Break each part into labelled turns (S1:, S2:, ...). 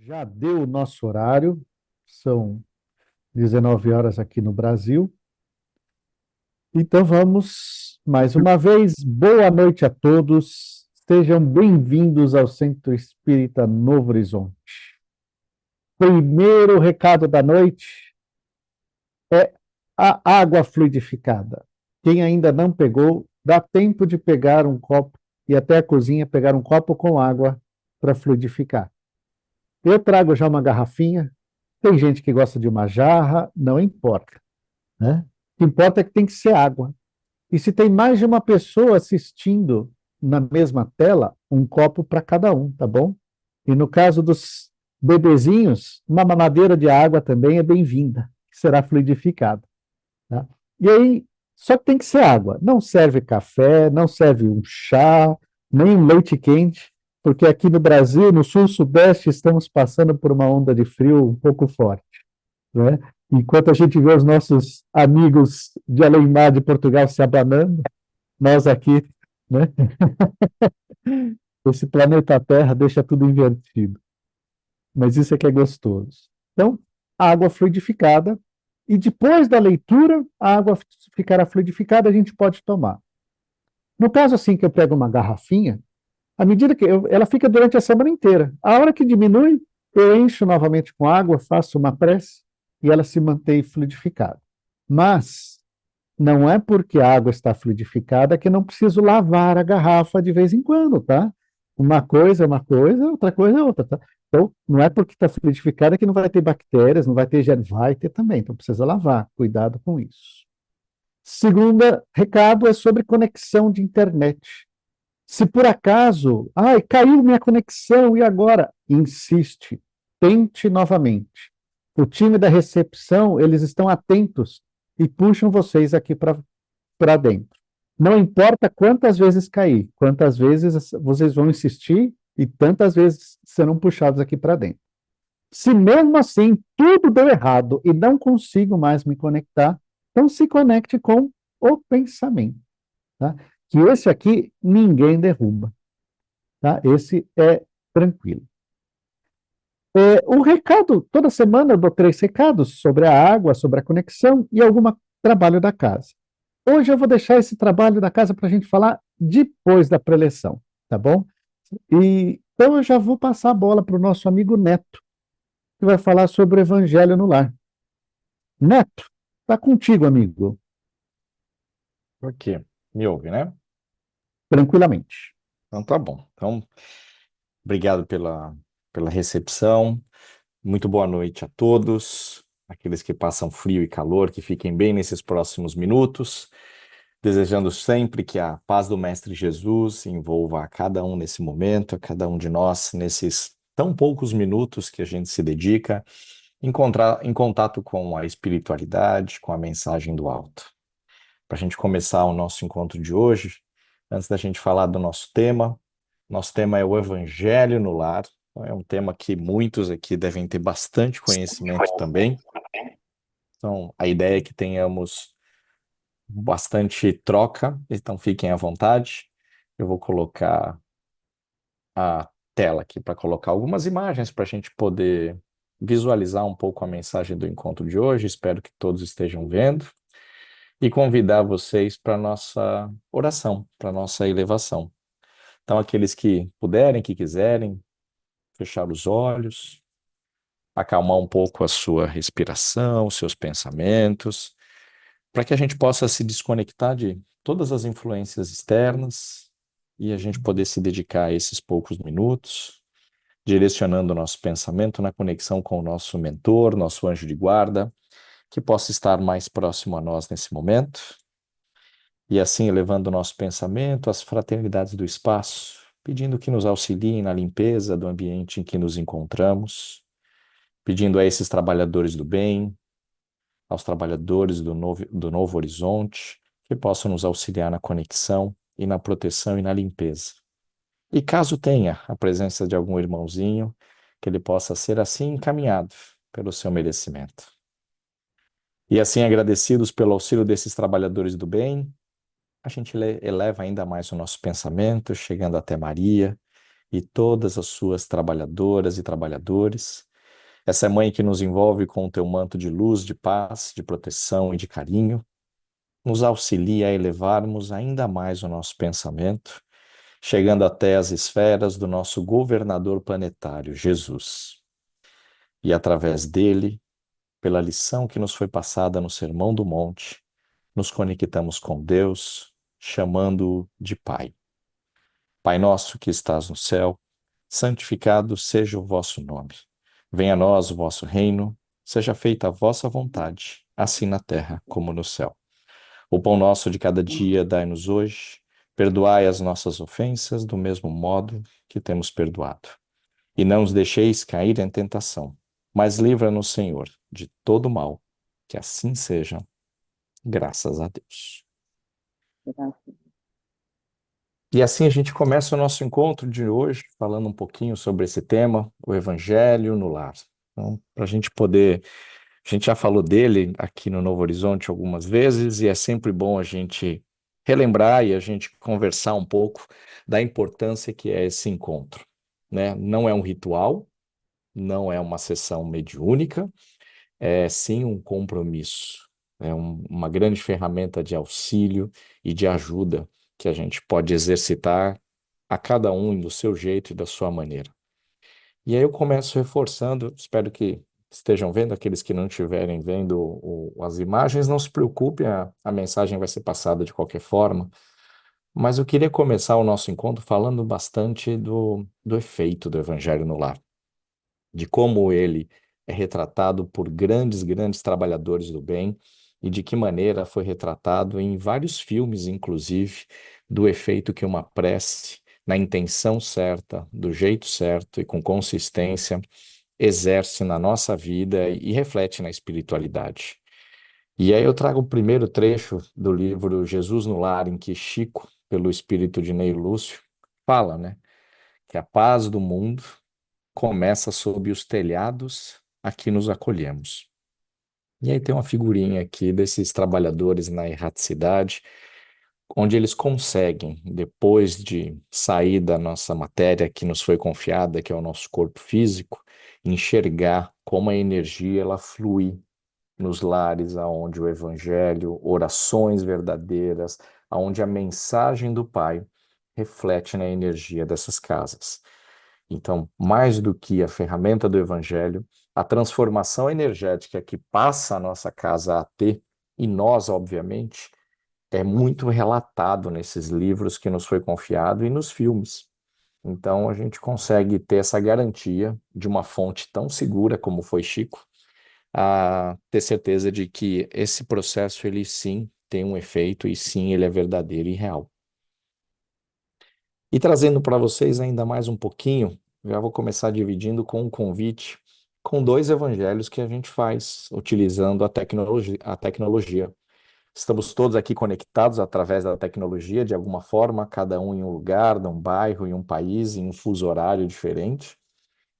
S1: Já deu o nosso horário, são 19 horas aqui no Brasil. Então vamos mais uma vez. Boa noite a todos. Sejam bem-vindos ao Centro Espírita Novo Horizonte. Primeiro recado da noite é a água fluidificada. Quem ainda não pegou, dá tempo de pegar um copo e até a cozinha pegar um copo com água para fluidificar. Eu trago já uma garrafinha. Tem gente que gosta de uma jarra, não importa, né? O que importa é que tem que ser água. E se tem mais de uma pessoa assistindo na mesma tela, um copo para cada um, tá bom? E no caso dos bebezinhos, uma mamadeira de água também é bem-vinda, que será fluidificada, tá? E aí, só que tem que ser água. Não serve café, não serve um chá, nem um leite quente, porque aqui no Brasil, no sul-sudeste, estamos passando por uma onda de frio um pouco forte, né? Enquanto a gente vê os nossos amigos de além-mar de Portugal se abanando, nós aqui, né? Esse planeta Terra deixa tudo invertido. Mas isso é que é gostoso. Então, a água fluidificada, e depois da leitura, a água ficará fluidificada, a gente pode tomar. No caso assim que eu pego uma garrafinha, à medida que ela fica durante a semana inteira. A hora que diminui, eu encho novamente com água, faço uma prece e ela se mantém fluidificada. Mas não é porque a água está fluidificada que não preciso lavar a garrafa de vez em quando, tá? É uma coisa, outra coisa é outra, tá? Então, não é porque está fluidificada que não vai ter bactérias, não vai ter germes, vai ter também, então precisa lavar, cuidado com isso. Segunda recado é sobre conexão de internet. Se por acaso, ai, caiu minha conexão, e agora? Insiste, tente novamente. O time da recepção, eles estão atentos e puxam vocês aqui para dentro. Não importa quantas vezes cair, quantas vezes vocês vão insistir e tantas vezes serão puxados aqui para dentro. Se mesmo assim tudo deu errado e não consigo mais me conectar, então se conecte com o pensamento, tá? Que esse aqui ninguém derruba, tá? Esse é tranquilo. O recado, toda semana eu dou 3 recados sobre a água, sobre a conexão e algum trabalho da casa. Hoje eu vou deixar esse trabalho da casa para a gente falar depois da preleção, tá bom? E, então eu já vou passar a bola para o nosso amigo Neto, que vai falar sobre o Evangelho no Lar. Neto, tá contigo, amigo,
S2: Ok, me ouve, né?
S1: tranquilamente.
S2: Então tá bom. Então, obrigado pela recepção. Muito boa noite a todos. Aqueles que passam frio e calor, que fiquem bem nesses próximos minutos. Desejando sempre que a paz do Mestre Jesus envolva a cada um nesse momento, a cada um de nós, nesses tão poucos minutos que a gente se dedica em contato com a espiritualidade, com a mensagem do alto. Para a gente começar o nosso encontro de hoje, antes da gente falar do nosso tema é o Evangelho no Lar. Então, é um tema que muitos aqui devem ter bastante conhecimento também. Então, a ideia é que tenhamos bastante troca, então fiquem à vontade. Eu vou colocar a tela aqui para colocar algumas imagens para a gente poder visualizar um pouco a mensagem do encontro de hoje. Espero que todos estejam vendo. E convidar vocês para a nossa oração, para a nossa elevação. Então, aqueles que puderem, que quiserem, fechar os olhos, acalmar um pouco a sua respiração, os seus pensamentos, para que a gente possa se desconectar de todas as influências externas e a gente poder se dedicar a esses poucos minutos, direcionando o nosso pensamento na conexão com o nosso mentor, nosso anjo de guarda, que possa estar mais próximo a nós nesse momento. E assim elevando o nosso pensamento às fraternidades do espaço, pedindo que nos auxiliem na limpeza do ambiente em que nos encontramos, pedindo a esses trabalhadores do bem, aos trabalhadores do Novo Horizonte, que possam nos auxiliar na conexão e na proteção e na limpeza. E caso tenha a presença de algum irmãozinho, que ele possa ser assim encaminhado pelo seu merecimento. E assim agradecidos pelo auxílio desses trabalhadores do bem, a gente eleva ainda mais o nosso pensamento, chegando até Maria e todas as suas trabalhadoras e trabalhadores. Essa mãe que nos envolve com o teu manto de luz, de paz, de proteção e de carinho, nos auxilia a elevarmos ainda mais o nosso pensamento, chegando até as esferas do nosso governador planetário, Jesus. E através dele, pela lição que nos foi passada no Sermão do Monte, nos conectamos com Deus, chamando-o de Pai. Pai nosso que estás no céu, santificado seja o vosso nome. Venha a nós o vosso reino, seja feita a vossa vontade, assim na terra como no céu. O pão nosso de cada dia dai-nos hoje, perdoai as nossas ofensas do mesmo modo que temos perdoado. E não nos deixeis cair em tentação, mas livra-nos, Senhor, de todo mal, que assim seja, graças a Deus. E assim a gente começa o nosso encontro de hoje, falando um pouquinho sobre esse tema, o Evangelho no Lar. Então, para a gente poder, a gente já falou dele aqui no Novo Horizonte algumas vezes, e é sempre bom a gente relembrar e a gente conversar um pouco da importância que é esse encontro, né? Não é um ritual, não é uma sessão mediúnica, é sim um compromisso, é uma grande ferramenta de auxílio e de ajuda que a gente pode exercitar a cada um do seu jeito e da sua maneira. E aí eu começo reforçando, espero que estejam vendo, aqueles que não estiverem vendo as imagens, não se preocupem, a mensagem vai ser passada de qualquer forma, mas eu queria começar o nosso encontro falando bastante do efeito do Evangelho no lar, de como ele é retratado por grandes, grandes trabalhadores do bem e de que maneira foi retratado em vários filmes, inclusive, do efeito que uma prece, na intenção certa, do jeito certo e com consistência, exerce na nossa vida e reflete na espiritualidade. E aí eu trago o primeiro trecho do livro Jesus no Lar, em que Chico, pelo espírito de Ney Lúcio, fala, né, que a paz do mundo começa sob os telhados a que nos acolhemos. E aí tem uma figurinha aqui desses trabalhadores na erraticidade, onde eles conseguem, depois de sair da nossa matéria que nos foi confiada, que é o nosso corpo físico, enxergar como a energia ela flui nos lares aonde o evangelho, orações verdadeiras, aonde a mensagem do Pai reflete na energia dessas casas. Então, mais do que a ferramenta do evangelho, a transformação energética que passa a nossa casa a ter, e nós, obviamente, é muito relatado nesses livros que nos foi confiado e nos filmes. Então, a gente consegue ter essa garantia de uma fonte tão segura como foi Chico, a ter certeza de que esse processo, ele sim tem um efeito e sim ele é verdadeiro e real. E trazendo para vocês ainda mais um pouquinho, já vou começar dividindo com um convite com dois evangelhos que a gente faz utilizando a tecnologia. Estamos todos aqui conectados através da tecnologia, de alguma forma, cada um em um lugar, num bairro, em um país, em um fuso horário diferente.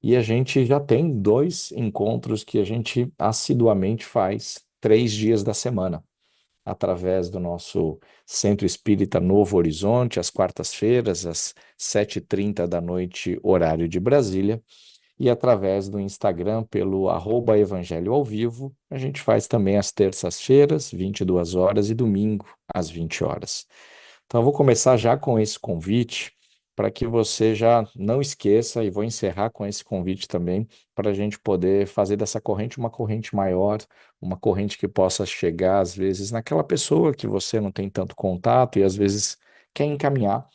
S2: E a gente já tem dois encontros que a gente assiduamente faz 3 dias da semana através do nosso Centro Espírita Novo Horizonte, às quartas-feiras, às 7h30 da noite, horário de Brasília, e através do Instagram, pelo @Evangelho ao Vivo, a gente faz também às terças-feiras, 22 horas, e domingo, às 20 horas. Então, eu vou começar já com esse convite, para que você já não esqueça, e vou encerrar com esse convite também, para a gente poder fazer dessa corrente uma corrente maior, uma corrente que possa chegar, às vezes, naquela pessoa que você não tem tanto contato e, às vezes, quer encaminhar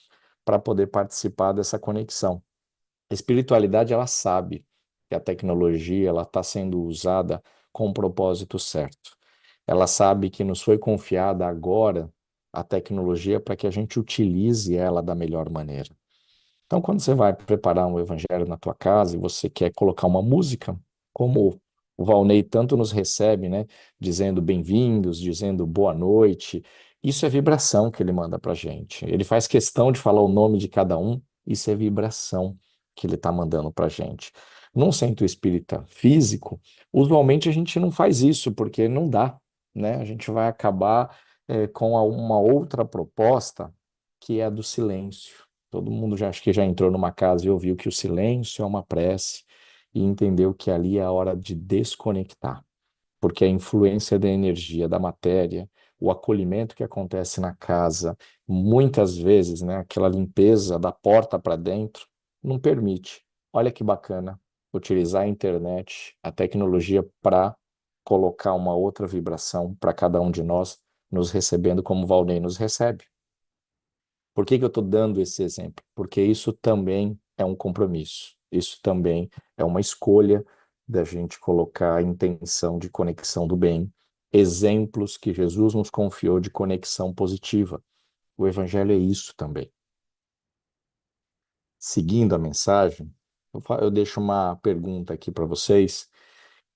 S2: para poder participar dessa conexão. A espiritualidade, ela sabe que a tecnologia ela está sendo usada com o propósito certo. Ela sabe que nos foi confiada agora a tecnologia para que a gente utilize ela da melhor maneira. Então, quando você vai preparar um evangelho na tua casa e você quer colocar uma música, como o Valnei tanto nos recebe, né, dizendo bem-vindos, dizendo boa noite, isso é vibração que ele manda para gente. Ele faz questão de falar o nome de cada um, isso é vibração que ele está mandando para gente. Num centro espírita físico, usualmente a gente não faz isso, porque não dá, né? A gente vai acabar com uma outra proposta, que é a do silêncio. Todo mundo já acho que já entrou numa casa e ouviu que o silêncio é uma prece e entendeu que ali é a hora de desconectar, porque a influência da energia, da matéria, o acolhimento que acontece na casa, muitas vezes, né, aquela limpeza da porta para dentro, não permite. Olha que bacana utilizar a internet, a tecnologia para colocar uma outra vibração para cada um de nós, nos recebendo como o Valnei nos recebe. Por que que eu estou dando esse exemplo? Porque isso também é um compromisso, isso também é uma escolha da gente colocar a intenção de conexão do bem, exemplos que Jesus nos confiou de conexão positiva. O Evangelho é isso também. Seguindo a mensagem, eu deixo uma pergunta aqui para vocês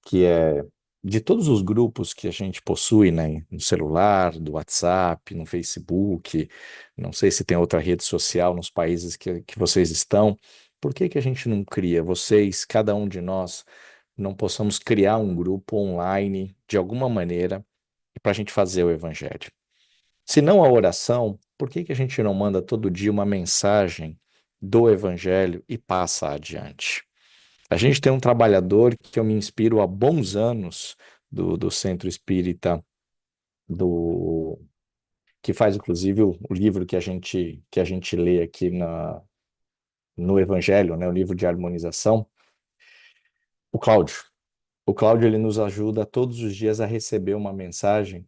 S2: que é de todos os grupos que a gente possui, né, no celular, do WhatsApp, no Facebook, não sei se tem outra rede social nos países que vocês estão, por que que a gente não cria, vocês, cada um de nós, não possamos criar um grupo online de alguma maneira para a gente fazer o evangelho? Se não a oração, por que que a gente não manda todo dia uma mensagem do evangelho e passa adiante? A gente tem um trabalhador que eu me inspiro há bons anos do Centro Espírita, do que faz inclusive o livro que a gente lê aqui no Evangelho, né, o livro de harmonização, o Cláudio. O Cláudio ele nos ajuda todos os dias a receber uma mensagem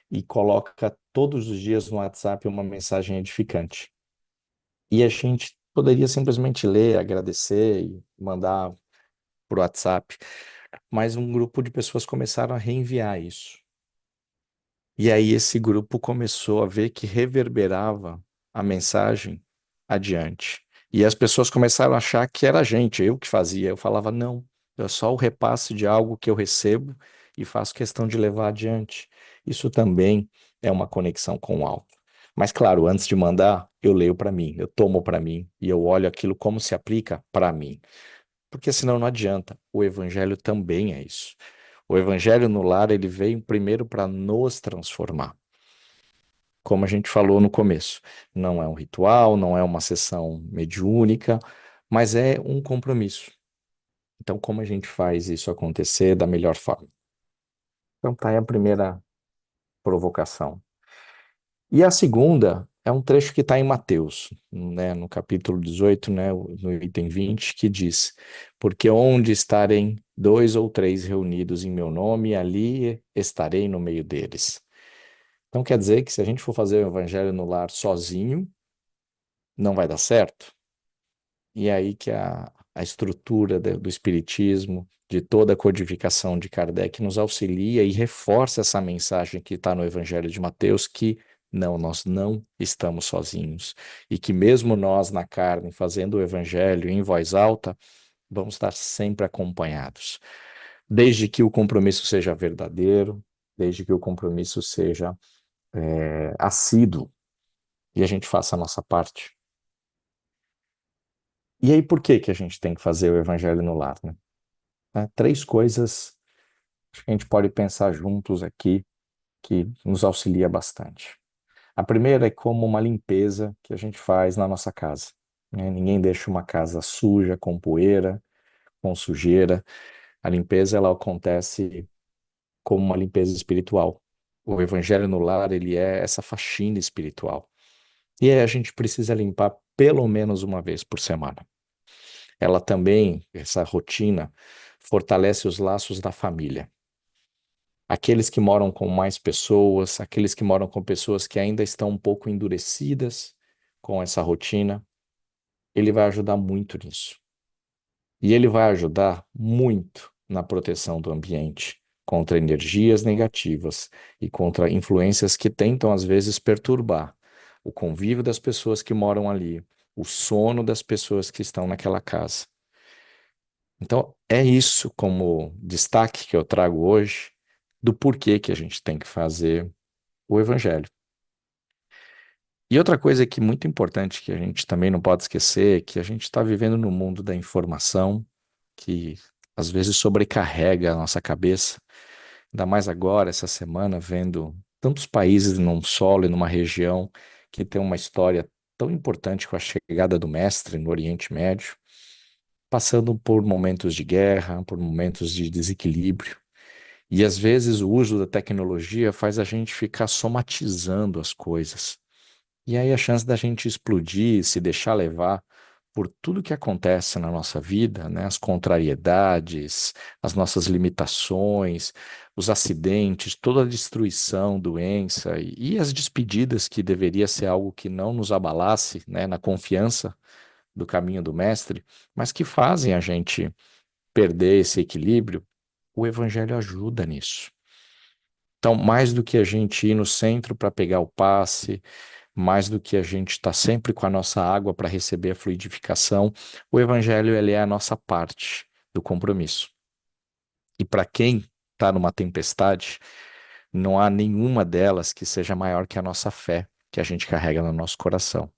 S2: e coloca todos os dias no WhatsApp uma mensagem edificante. E a gente poderia simplesmente ler, agradecer e mandar por WhatsApp, mas um grupo de pessoas começaram a reenviar isso. E aí esse grupo começou a ver que reverberava a mensagem adiante. E as pessoas começaram a achar que era a gente, eu que fazia. Eu falava, não, é só o repasse de algo que eu recebo e faço questão de levar adiante. Isso também é uma conexão com o alto. Mas claro, antes de mandar, eu leio para mim, eu tomo para mim e eu olho aquilo como se aplica para mim. Porque senão não adianta. O evangelho também é isso. O evangelho no lar, ele veio primeiro para nos transformar. Como a gente falou no começo, não é um ritual, não é uma sessão mediúnica, mas é um compromisso. Então, como a gente faz isso acontecer da melhor forma? Então, tá aí a primeira provocação. E a segunda é um trecho que está em Mateus, né, no capítulo 18, né, no item 20, que diz: Porque onde estarem dois ou três reunidos em meu nome, ali estarei no meio deles. Então quer dizer que se a gente for fazer o evangelho no lar sozinho, não vai dar certo? E é aí que a estrutura do espiritismo, de toda a codificação de Kardec nos auxilia e reforça essa mensagem que está no Evangelho de Mateus, que não, nós não estamos sozinhos. E que mesmo nós na carne, fazendo o Evangelho em voz alta, vamos estar sempre acompanhados. Desde que o compromisso seja verdadeiro, desde que o compromisso seja assíduo e a gente faça a nossa parte. E aí, por que que a gente tem que fazer o evangelho no lar, né? Três coisas que a gente pode pensar juntos aqui que nos auxilia bastante. A primeira é como uma limpeza que a gente faz na nossa casa, né? Ninguém deixa uma casa suja, com poeira, com sujeira. A limpeza, ela acontece como uma limpeza espiritual. O evangelho no lar, ele é essa faxina espiritual. E aí a gente precisa limpar pelo menos uma vez por semana. Ela também, essa rotina, fortalece os laços da família. Aqueles que moram com mais pessoas, aqueles que moram com pessoas que ainda estão um pouco endurecidas com essa rotina, ele vai ajudar muito nisso. E ele vai ajudar muito na proteção do ambiente contra energias negativas e contra influências que tentam, às vezes, perturbar o convívio das pessoas que moram ali, o sono das pessoas que estão naquela casa. Então, é isso como destaque que eu trago hoje do porquê que a gente tem que fazer o evangelho. E outra coisa que é muito importante que a gente também não pode esquecer é que a gente está vivendo no mundo da informação que às vezes sobrecarrega a nossa cabeça, ainda mais agora, essa semana, vendo tantos países num solo e numa região que tem uma história tão importante com a chegada do Mestre no Oriente Médio, passando por momentos de guerra, por momentos de desequilíbrio. E às vezes o uso da tecnologia faz a gente ficar somatizando as coisas. E aí a chance da gente explodir, se deixar levar por tudo que acontece na nossa vida, né? As contrariedades, as nossas limitações, os acidentes, toda a destruição, doença e as despedidas que deveria ser algo que não nos abalasse, né? Na confiança do caminho do mestre, mas que fazem a gente perder esse equilíbrio, o evangelho ajuda nisso. Então, mais do que a gente ir no centro para pegar o passe, mais do que a gente estar sempre com a nossa água para receber a fluidificação, o evangelho ele é a nossa parte do compromisso. E para quem está numa tempestade, não há nenhuma delas que seja maior que a nossa fé que a gente carrega no nosso coração.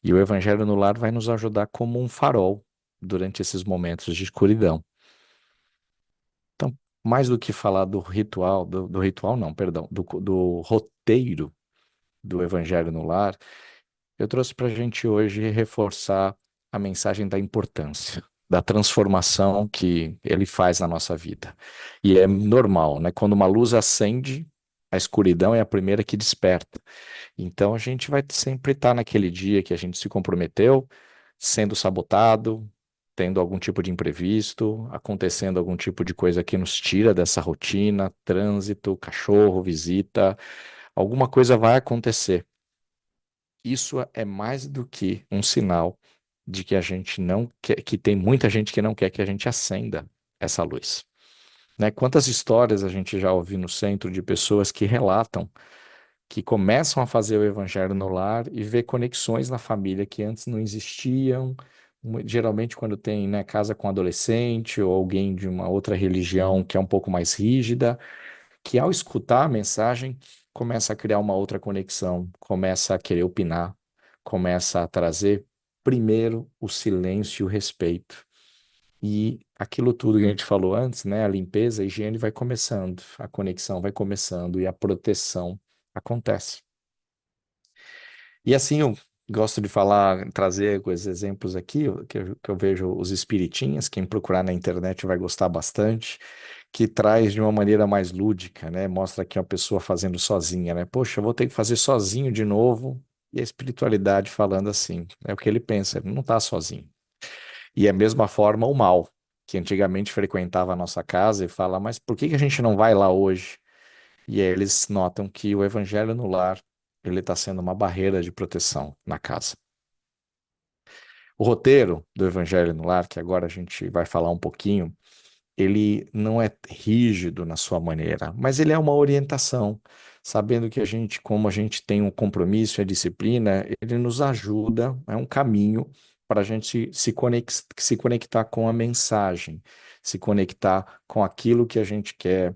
S2: E o evangelho no lar vai nos ajudar como um farol durante esses momentos de escuridão. Então, mais do que falar do ritual, do ritual não, perdão, do roteiro do Evangelho no Lar, eu trouxe para a gente hoje reforçar a mensagem da importância, da transformação que ele faz na nossa vida. E é normal, né? Quando uma luz acende, a escuridão é a primeira que desperta. Então a gente vai sempre estar naquele dia que a gente se comprometeu, sendo sabotado, tendo algum tipo de imprevisto, acontecendo algum tipo de coisa que nos tira dessa rotina, trânsito, cachorro, visita, alguma coisa vai acontecer. Isso é mais do que um sinal de que a gente não quer, que tem muita gente que não quer que a gente acenda essa luz. Né? Quantas histórias a gente já ouviu no centro de pessoas que relatam que começam a fazer o evangelho no lar e vê conexões na família que antes não existiam. Geralmente, quando tem, né, casa com adolescente ou alguém de uma outra religião que é um pouco mais rígida, que ao escutar a mensagem começa a criar uma outra conexão, começa a querer opinar, começa a trazer primeiro o silêncio e o respeito. E aquilo tudo que a gente falou antes, né, a limpeza, a higiene vai começando, a conexão vai começando e a proteção acontece. E assim eu gosto de falar, trazer esses exemplos aqui, que eu vejo os espiritinhas, quem procurar na internet vai gostar bastante, que traz de uma maneira mais lúdica, né? Mostra aqui uma pessoa fazendo sozinha, né? Poxa, eu vou ter que fazer sozinho de novo. E a espiritualidade falando assim, é o que ele pensa, ele não está sozinho. E é a mesma forma o mal, que antigamente frequentava a nossa casa e fala, mas por que que a gente não vai lá hoje? E aí eles notam que o evangelho no lar, ele está sendo uma barreira de proteção na casa. O roteiro do evangelho no lar, que agora a gente vai falar um pouquinho, ele não é rígido na sua maneira, mas ele é uma orientação, sabendo que a gente, como a gente tem um compromisso e a disciplina, ele nos ajuda, é um caminho para a gente se conectar com a mensagem, se conectar com aquilo que a gente quer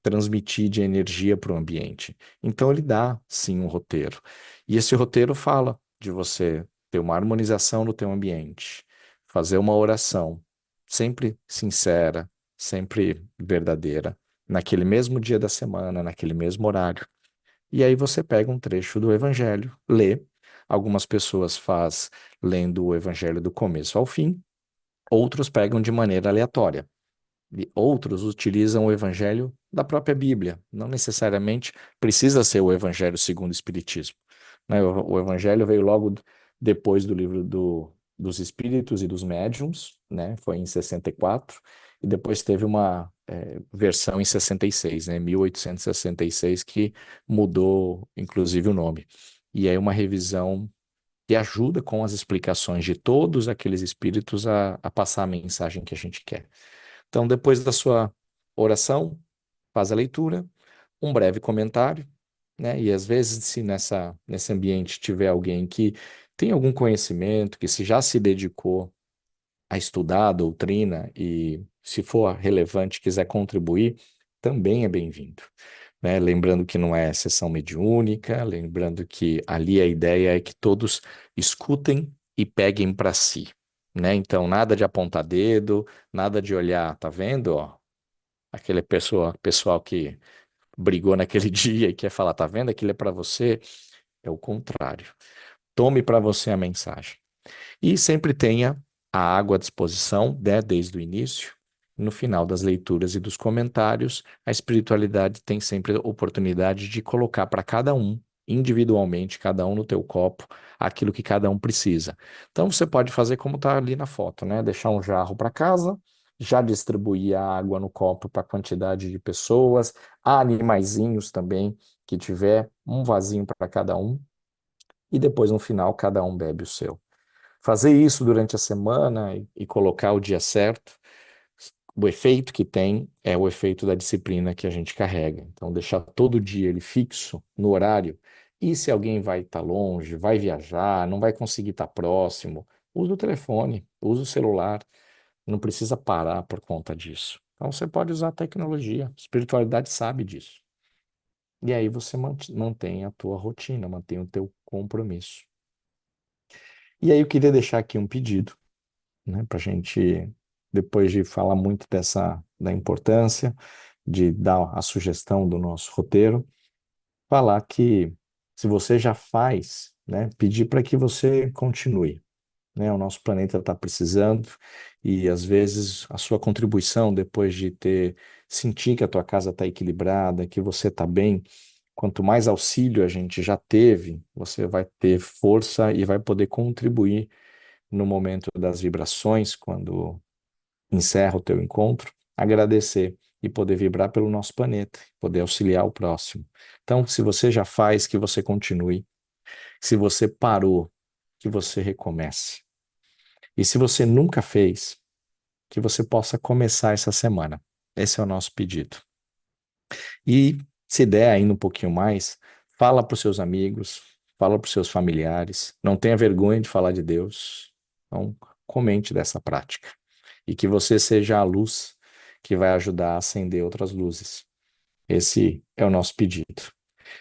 S2: transmitir de energia para o ambiente. Então ele dá, sim, um roteiro. E esse roteiro fala de você ter uma harmonização no teu ambiente, fazer uma oração sempre sincera, sempre verdadeira, naquele mesmo dia da semana, naquele mesmo horário. E aí você pega um trecho do Evangelho, lê. Algumas pessoas faz lendo o Evangelho do começo ao fim, outros pegam de maneira aleatória. E outros utilizam o Evangelho da própria Bíblia. Não necessariamente precisa ser o Evangelho segundo o Espiritismo. Né? O Evangelho veio logo depois do livro dos Espíritos e dos Médiuns, né? Foi em 64, e depois teve uma versão em 66, né? 1866, que mudou inclusive o nome. E aí uma revisão que ajuda com as explicações de todos aqueles espíritos a passar a mensagem que a gente quer. Então, depois da sua oração, faz a leitura, um breve comentário, né? E às vezes, se nesse ambiente tiver alguém que tem algum conhecimento, que se já se dedicou a estudar a doutrina e, se for relevante, quiser contribuir, também é bem-vindo. Né? Lembrando que não é sessão mediúnica, lembrando que ali a ideia é que todos escutem e peguem para si. Né? Então, nada de apontar dedo, nada de olhar, tá vendo? Ó, aquele pessoal que brigou naquele dia e quer falar, tá vendo? Aquilo é para você. É o contrário. Tome para você a mensagem. E sempre tenha a água à disposição, né, desde o início. No final das leituras e dos comentários, a espiritualidade tem sempre a oportunidade de colocar para cada um, individualmente, cada um no teu copo, aquilo que cada um precisa. Então você pode fazer como está ali na foto, né? Deixar um jarro para casa, já distribuir a água no copo para a quantidade de pessoas, há animaizinhos também que tiver um vasinho para cada um, e depois no final cada um bebe o seu. Fazer isso durante a semana e colocar o dia certo, o efeito que tem é o efeito da disciplina que a gente carrega. Então, deixar todo dia ele fixo no horário. E se alguém vai estar longe, vai viajar, não vai conseguir estar próximo, usa o telefone, usa o celular. Não precisa parar por conta disso. Então, você pode usar a tecnologia. A espiritualidade sabe disso. E aí você mantém a tua rotina, mantém o teu compromisso. E aí eu queria deixar aqui um pedido, né, para a gente, depois de falar muito da importância de dar a sugestão do nosso roteiro, falar que se você já faz, né, pedir para que você continue, né, o nosso planeta está precisando e às vezes a sua contribuição depois de sentir que a tua casa está equilibrada, que você está bem, quanto mais auxílio a gente já teve, você vai ter força e vai poder contribuir no momento das vibrações, quando encerra o teu encontro, agradecer e poder vibrar pelo nosso planeta, poder auxiliar o próximo. Então, se você já faz, que você continue. Se você parou, que você recomece. E se você nunca fez, que você possa começar essa semana. Esse é o nosso pedido. E se der ainda um pouquinho mais, fala para os seus amigos, fala para os seus familiares. Não tenha vergonha de falar de Deus. Então, comente dessa prática. E que você seja a luz que vai ajudar a acender outras luzes. Esse é o nosso pedido.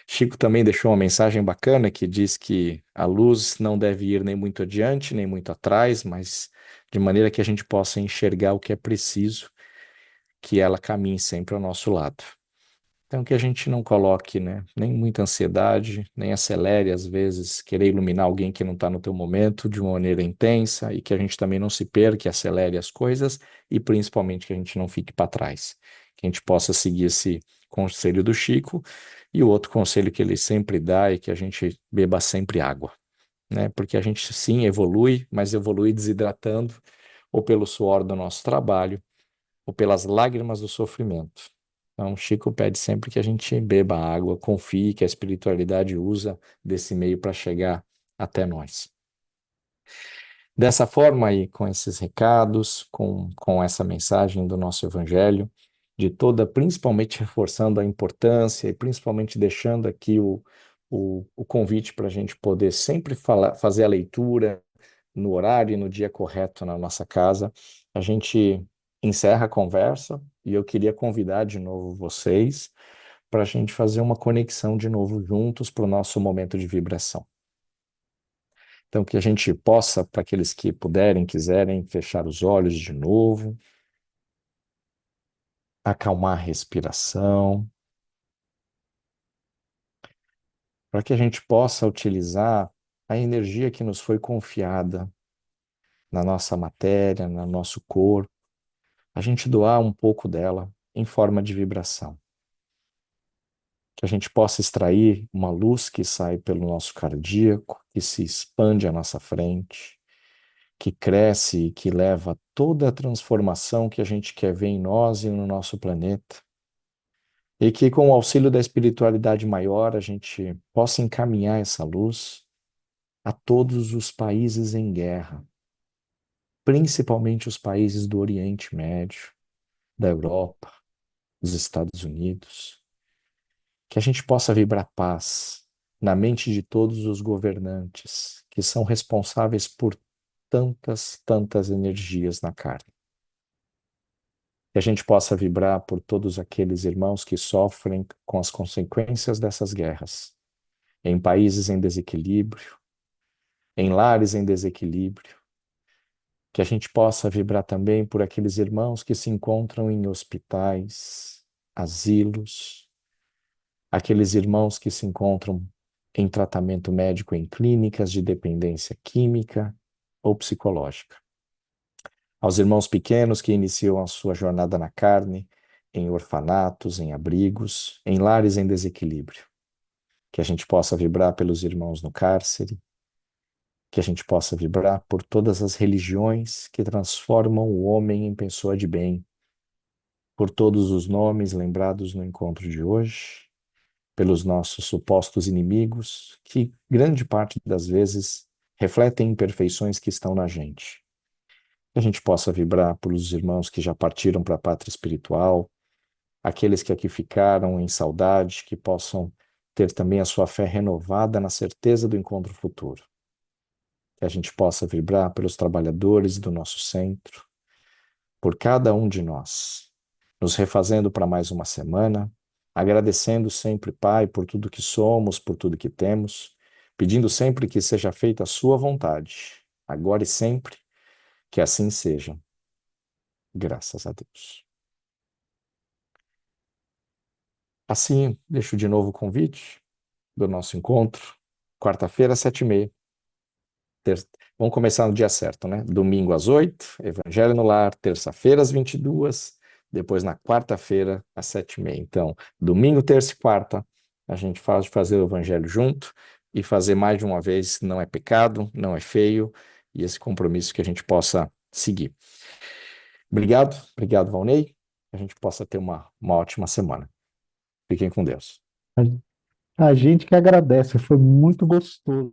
S2: Chico também deixou uma mensagem bacana que diz que a luz não deve ir nem muito adiante, nem muito atrás, mas de maneira que a gente possa enxergar o que é preciso, que ela caminhe sempre ao nosso lado. Então, que a gente não coloque, né, nem muita ansiedade, nem acelere, às vezes, querer iluminar alguém que não está no teu momento de uma maneira intensa, e que a gente também não se perca, acelere as coisas, e principalmente que a gente não fique para trás. Que a gente possa seguir esse conselho do Chico, e o outro conselho que ele sempre dá é que a gente beba sempre água, né? Porque a gente sim evolui, mas evolui desidratando, ou pelo suor do nosso trabalho, ou pelas lágrimas do sofrimento. Então, Chico pede sempre que a gente beba água, confie que a espiritualidade usa desse meio para chegar até nós. Dessa forma aí, com esses recados, com essa mensagem do nosso Evangelho, de toda, principalmente reforçando a importância e principalmente deixando aqui o convite para a gente poder sempre fazer a leitura no horário e no dia correto na nossa casa, a gente encerra a conversa e eu queria convidar de novo vocês para a gente fazer uma conexão de novo juntos para o nosso momento de vibração. Então, que a gente possa, para aqueles que puderem, quiserem, fechar os olhos de novo, acalmar a respiração, para que a gente possa utilizar a energia que nos foi confiada na nossa matéria, no nosso corpo, a gente doar um pouco dela em forma de vibração. Que a gente possa extrair uma luz que sai pelo nosso cardíaco, que se expande à nossa frente, que cresce e que leva toda a transformação que a gente quer ver em nós e no nosso planeta. E que com o auxílio da espiritualidade maior a gente possa encaminhar essa luz a todos os países em guerra, principalmente os países do Oriente Médio, da Europa, dos Estados Unidos. Que a gente possa vibrar paz na mente de todos os governantes que são responsáveis por tantas energias na carne. Que a gente possa vibrar por todos aqueles irmãos que sofrem com as consequências dessas guerras, em países em desequilíbrio, em lares em desequilíbrio. Que a gente possa vibrar também por aqueles irmãos que se encontram em hospitais, asilos, aqueles irmãos que se encontram em tratamento médico em clínicas de dependência química ou psicológica. Aos irmãos pequenos que iniciam a sua jornada na carne, em orfanatos, em abrigos, em lares em desequilíbrio. Que a gente possa vibrar pelos irmãos no cárcere, que a gente possa vibrar por todas as religiões que transformam o homem em pessoa de bem, por todos os nomes lembrados no encontro de hoje, pelos nossos supostos inimigos, que grande parte das vezes refletem imperfeições que estão na gente. Que a gente possa vibrar pelos irmãos que já partiram para a pátria espiritual, aqueles que aqui ficaram em saudade, que possam ter também a sua fé renovada na certeza do encontro futuro. Que a gente possa vibrar pelos trabalhadores do nosso centro, por cada um de nós, nos refazendo para mais uma semana, agradecendo sempre, Pai, por tudo que somos, por tudo que temos, pedindo sempre que seja feita a sua vontade, agora e sempre, que assim seja. Graças a Deus. Assim, deixo de novo o convite do nosso encontro, quarta-feira, 7h30. Vamos começar no dia certo, né? Domingo às 8, Evangelho no Lar, terça-feira às 22, depois na quarta-feira às 7h30. Então, domingo, terça e quarta, a gente faz fazer o Evangelho junto e fazer mais de uma vez não é pecado, não é feio, e esse compromisso que a gente possa seguir. Obrigado, Valnei, que a gente possa ter uma ótima semana. Fiquem com Deus.
S1: A gente que agradece, foi muito gostoso.